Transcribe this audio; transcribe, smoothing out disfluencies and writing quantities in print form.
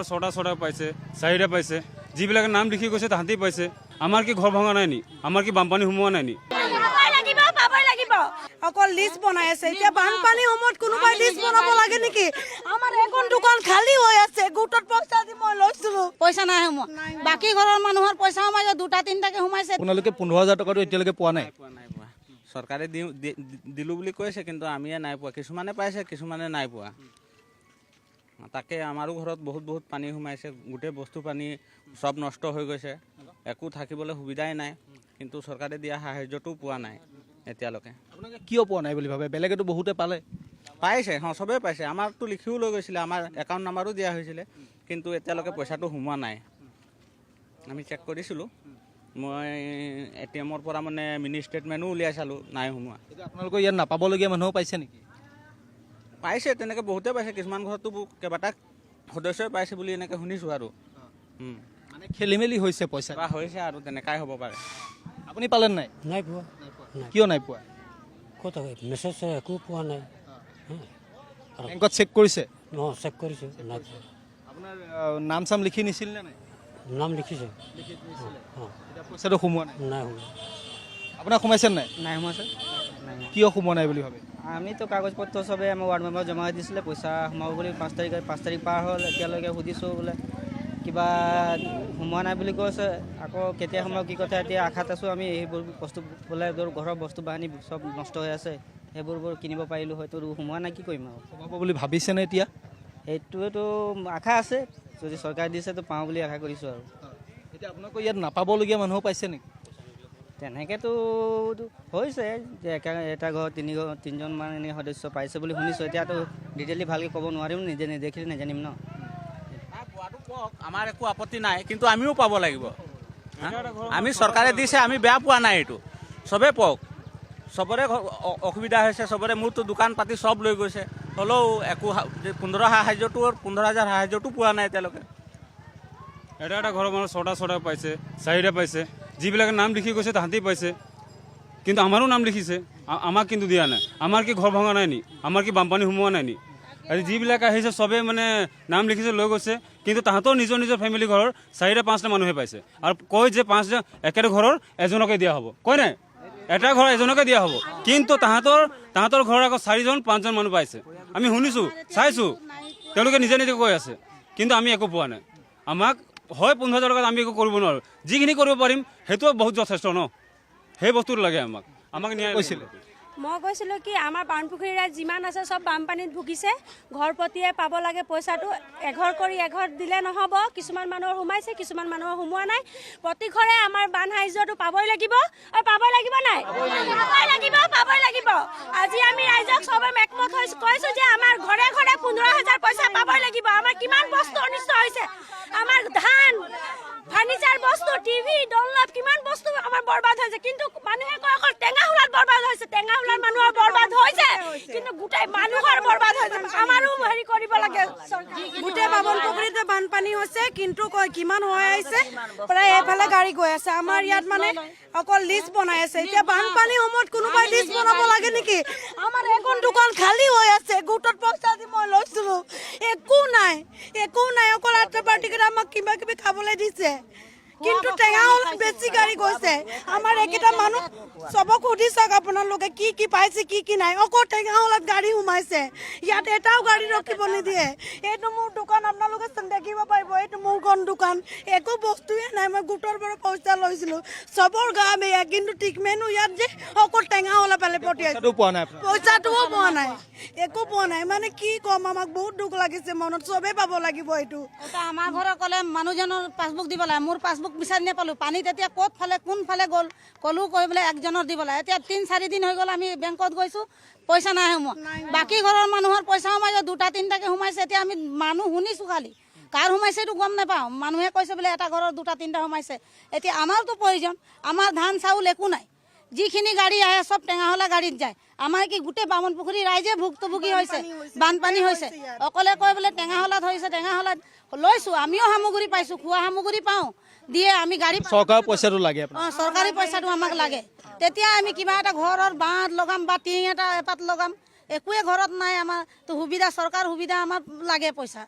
মানুহ 6টা 6টা পাইছে 4টা পাইছে যিবিলাকে নাম লিখি গৈছে তাহাঁতেই পাইছে আমাৰ কি ঘৰ ভঙা নাই নি আমাৰ কি বানপানী সোমোৱা নাই নি অকল লিষ্ট বনাই আছে এতিয়া বানপানী সময়ত কোনোবাই লিষ্ট বনাব লাগে নেকি আমাৰ এখন দোকান খালী হৈ আছে গোটত পইচা দি মই লৈছিলো পইচা নাই সোমোৱা বাকী ঘৰৰ মানুহৰ পইচা সোমাইছে 2টা 3টাকে সোমাইছে আপোনালোকে 15,000 টকাটো এতিয়ালৈকে পোৱা নাই চৰকাৰে দিলোঁ বুলি কৈছে কিন্তু আমিয়ে নাই পোৱা কিছুমানে পাইছে কিছুমানে নাই পোৱা তাকে আমাৰো ঘৰত বহুত পানী সোমাইছে গোটেই বস্তু পানী সব নষ্ট হৈ গৈছে একো থাকিবলৈ সুবিধাই নাই কিন্তু চৰকাৰে দিয়া সাহায্যটো পোৱা নাই এতিয়ালৈকে আপোনালোকে কিয় পোৱা নাই বুলি ভাবে বেলেগেতো বহুতে পালে পাইছে চবেই পাইছে আমাকতো লিখিও লৈ গৈছিলে আমাৰ একাউণ্ট নাম্বাৰো দিয়া হৈছিলে কিন্তু এতিয়ালৈকে পইচাটো সোমোৱা নাই আমি চেক কৰিছিলোঁ মই ATM-ৰ পৰা মানে মিনি ষ্টেটমেণ্টো উলিয়াই চালোঁ নাই সোমোৱা আপোনালোকৰ ইয়াত নাপাবলগীয়া মানুহো পাইছে নেকি পাইছে তেনেকৈ বহুতে পাইছে কিছুমান ঘৰতো কেইবাটা সদস্যই পাইছে বুলি এনেকৈ শুনিছোঁ আৰু মানে খেলি মেলি হৈছে পইচা কিবা হৈছে আৰু তেনেকাই হ'ব পাৰে আপুনি পালে নাই নাই পোৱা কিয় নাই পোৱা ক'ত মেছেজ একো পোৱা নাই বেংকত চেক কৰিছে চেক কৰিছোঁ নাই পোৱা আপোনাৰ নাম চাম লিখি নিছিল নে নাই নাম লিখিছে এতিয়া পইচাটো সোমোৱা নাই নাই সোমোৱা আপোনাৰ সোমাইছে নাই নাই সোমাইছে কিয় সোমোৱা নাই বুলি ভাবে আমিতো কাগজ পত্ৰ চবে আমাৰ ৱাৰ্ড মেম্বাৰ জমা দিছিলে পইচা সোমাব বুলি 5 তাৰিখ পাৰ হ'ল এতিয়ালৈকে সুধিছোঁ বোলে কিবা সোমোৱা নাই বুলি কৈছে আকৌ কেতিয়া সোমাব কি কথা এতিয়া আশাত আছোঁ আমি এইবোৰ বস্তু বোলে ঘৰৰ বস্তু বাহানি চব নষ্ট হৈ আছে সেইবোৰ কিনিব পাৰিলোঁ হয়তো সোমোৱা নাই কি কৰিম আৰু সোমাব বুলি ভাবিছেনে এতিয়া সেইটোৱেতো আশা আছে যদি চৰকাৰে দিছেতো পাওঁ বুলি আশা কৰিছোঁ আৰু এতিয়া আপোনালোকৰ ইয়াত নাপাবলগীয়া মানুহো পাইছে নেকি তেনেকৈতো হৈছে যে এটা ঘৰত তিনিজন মান এনে সদস্য পাইছে বুলি শুনিছোঁ এতিয়াতো ডিটেইলি ভালকৈ ক'ব নোৱাৰিম নিজে নেদেখিলে নাজানিম ন আমাৰ একো আপত্তি নাই কিন্তু আমিও পাব লাগিব আমি চৰকাৰে দিছে আমি বেয়া পোৱা নাই এইটো চবেই পাওক চবৰে অসুবিধা হৈছে চবৰে মোৰতো দোকান পাতি চব লৈ গৈছে হ'লেও একো 15,000 সাহায্যটো পোৱা নাই এতিয়ালৈকে এটা ঘৰৰ মানুহ 6টা 6টা পাইছে 4টা পাইছে যিবিলাকে নাম লিখি গৈছে তাহাঁতেই পাইছে কিন্তু আমাৰো নাম লিখিছে আমাক কিন্তু দিয়া নাই আমাৰ কি ঘৰ ভঙা নাই নি আমাৰ কি বানপানী সোমোৱা নাই নি আৰু যিবিলাক আহিছে চবেই মানে নাম লিখিছে লৈ গৈছে কিন্তু তাহাঁতৰ নিজৰ ফেমিলি ঘৰৰ 4টা 5টা মানুহে পাইছে আৰু কয় যে 5টা একেটা ঘৰৰ এজনকে দিয়া হ'ব কয় নাই এটা ঘৰ এজনকে দিয়া হ'ব কিন্তু তাহাঁতৰ ঘৰৰ আকৌ 4জন 5জন মানুহ পাইছে আমি শুনিছোঁ চাইছোঁ তেওঁলোকে নিজে কৈ আছে কিন্তু আমি একো পোৱা নাই আমাক হয় 15,000 টকাত আমি একো কৰিব নোৱাৰোঁ যিখিনি কৰিব পাৰিম সেইটোও বহুত যথেষ্ট ন সেই বস্তুটো লাগে আমাক ন্যায় কৈছিলে মই কৈছিলোঁ কি আমাৰ বানপুখুৰী ৰাইজ যিমান আছে চব বানপানীত ভুগিছে ঘৰ প্ৰতিয়ে পাব লাগে পইচাটো এঘৰ কৰি এঘৰ দিলে নহ'ব কিছুমান মানুহৰ সোমাইছে কিছুমান মানুহৰ সোমোৱা নাই প্ৰতি ঘৰে আমাৰ বান সাহায্যটো পাবই লাগিব আৰু পাবই লাগিব নাই পাবই লাগিব আজি আমি ৰাইজক চবে একমত কৈছোঁ যে আমাৰ ঘৰে ঘৰে 15,000 পইচা পাবই লাগিব আমাৰ কিমান বস্তু অনিষ্ট হৈছে আমাৰ ধান ফাৰ্নিচাৰ বস্তু টিভি ডনলপ কিমান বস্তু আমাৰ বৰবাদ হৈছে কিন্তু মানুহে কয় অকল টেঙাহুলাত বৰবাদ হৈছে টেঙাহুলাৰ মানুহৰ বৰবাদ হৈছে কিন্তু গোটেই মানুহৰ বৰবাদ হৈছে আমাৰো হেৰি কৰিব লাগে গোটেই বামনপুখুৰীতে বানপানী হৈছে কিন্তু কিমান হৈ আহিছে প্ৰায় এইফালে গাড়ী গৈ আছে আমাৰ ইয়াত মানে অকল লিষ্ট বনাই আছে এতিয়া বানপানী সময়ত কোনোবাই লিষ্ট বনাব লাগে নেকি আমাৰ এখন দোকান খালী হৈ আছে গোটত পইচা দি মই লৈছিলো একো নাই অকল আটা পাৰ্টিকেইটা আমাক কিবা কিবি খাবলৈ দিছে কিন্তু টেঙাহুলাত বেছি গাড়ী গৈছে আমাৰ এইকেইটা মানুহ চবক সুধি চাওক আপোনালোকে কি পাইছে কি নাই অকল টেঙাহুলাত গাড়ী সোমাইছে ইয়াত এটাও গাড়ী ৰখিব নিদিয়ে এইটো মোৰ দোকান আপোনালোকে দেখিব পাৰিব এইটো মোৰখন দোকান একো বস্তুৱে নাই মই গোটৰ পৰা পইচা লৈছিলোঁ চবৰ গা বেয়া কিন্তু ট্ৰিটমেণ্টো ইয়াত যে অকল টেঙাহুলা পালে পঠিয়াইছে পইচাটোও পোৱা নাই একো পোৱা নাই মানে কি ক'ম আমাক বহুত দুখ লাগিছে মনত চবেই পাব লাগিব এইটো আমাৰ ঘৰত ক'লে মানুহজনৰ পাছবুক দিব লাগে মোৰ পাছবুক বিচাৰি নাপালোঁ পানীত এতিয়া ক'ত ফালে কোনফালে গ'ল ক'লো কৈ বোলে একজনৰ দিব লাগে এতিয়া 3-4 দিন হৈ গ'ল আমি বেংকত গৈছোঁ পইচা নাই সোমোৱা বাকী ঘৰৰ মানুহৰ পইচা সোমাইছে 2টা 3টাকে সোমাইছে এতিয়া আমি মানুহ শুনিছোঁ খালি কাৰ সোমাইছে এইটো গম নাপাওঁ মানুহে কৈছে বোলে এটা ঘৰৰ 2টা 3টা সোমাইছে এতিয়া আমাৰতো প্ৰয়োজন আমাৰ ধান চাউল একো নাই যিখিনি গাড়ী আহে চব টেঙাহুলা গাড়ীত যায় আমাৰ কি গোটেই বামনপুখুৰী ৰাইজে ভুক্তভোগী হৈছে বানপানী হৈছে অকলে কয় বোলে টেঙাহুলাত হৈছে টেঙাহুলাত লৈছোঁ আমিও সামগ্ৰী পাইছোঁ খোৱা সামগ্ৰী পাওঁ দিয়ে আমি গাড়ী চৰকাৰৰ পইচাটো লাগে চৰকাৰী পইচাটো আমাক লাগে তেতিয়া আমি কিবা এটা ঘৰৰ বাঁহ লগাম বা টিং এটা এপাত লগাম একোৱে ঘৰত নাই আমাৰ তো সুবিধা চৰকাৰ সুবিধা আমাৰ লাগে পইচা